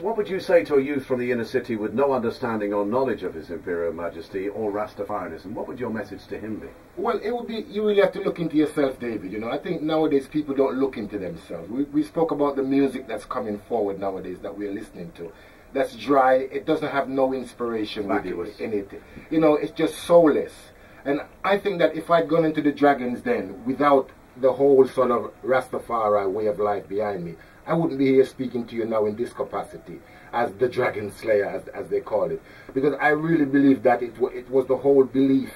What would you say to a youth from the inner city with no understanding or knowledge of His Imperial Majesty or Rastafarianism? What would your message to him be? Well, it would be, you really have to look into yourself, David. You know, I think nowadays people don't look into themselves. We spoke about the music that's coming forward nowadays that we're listening to. That's dry. It doesn't have no inspiration with it, in it. You know, it's just soulless. And I think that if I'd gone into the Dragons Den without the whole sort of Rastafari way of life behind me, I wouldn't be here speaking to you now in this capacity as the Dragon Slayer, as they call it. Because I really believe that it was the whole belief.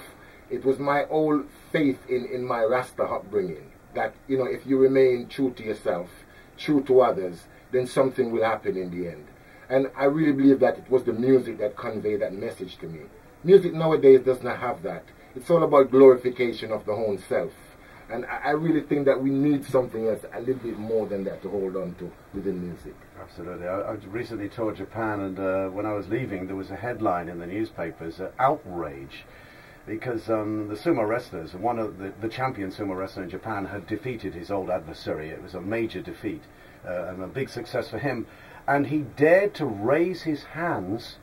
It was my whole faith in my Rasta upbringing. That, you know, if you remain true to yourself, true to others, then something will happen in the end. And I really believe that it was the music that conveyed that message to me. Music nowadays does not have that. It's all about glorification of the own self. And I really think that we need something else, a little bit more than that, to hold on to within music. Absolutely. I recently toured Japan, and when I was leaving, there was a headline in the newspapers, outrage, because the sumo wrestlers, one of the champion sumo wrestler in Japan had defeated his old adversary. It was a major defeat and a big success for him. And he dared to raise his hands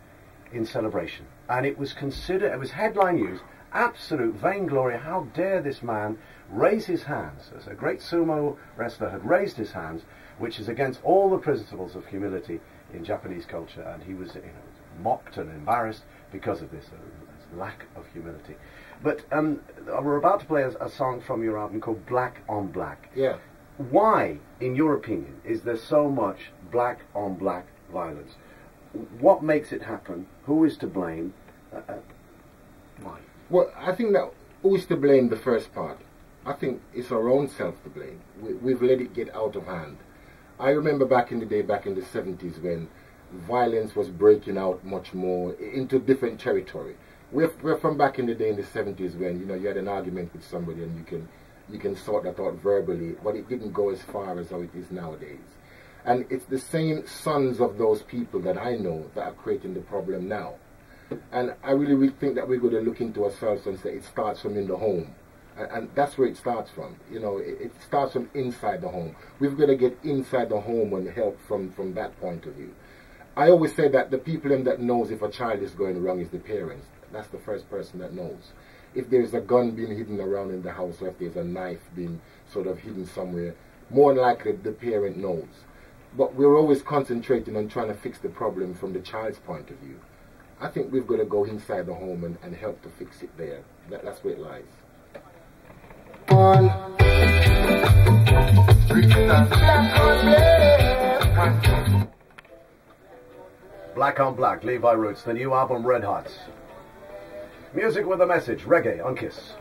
in celebration. And it was considered, it was headline news, absolute vainglory. How dare this man raise his hands? As a great sumo wrestler had raised his hands, which is against all the principles of humility in Japanese culture. And he was, you know, mocked and embarrassed because of this lack of humility. But we're about to play a song from your album called Black on Black. Yeah. Why, in your opinion, is there so much black on black violence? What makes it happen? Who is to blame? Why? Well, I think that who is to blame, the first part? I think it's our own self to blame. We've let it get out of hand. I remember back in the day, back in the 70s, when violence was breaking out much more into different territory. We're from back in the day in the 70s when, you know, you had an argument with somebody and you can sort that out verbally, but it didn't go as far as how it is nowadays. And it's the same sons of those people that I know that are creating the problem now. And I really think that we're going to look into ourselves and say it starts from in the home. And that's where it starts from. You know, it starts from inside the home. We've got to get inside the home and help from that point of view. I always say that the people that knows if a child is going wrong is the parents. That's the first person that knows. If there's a gun being hidden around in the house, or if there's a knife being sort of hidden somewhere, more than likely the parent knows. But we're always concentrating on trying to fix the problem from the child's point of view. I think we've got to go inside the home and help to fix it there. That's where it lies. Black on Black, Levi Roots, the new album Red Hot. Music with a message, reggae on Kiss.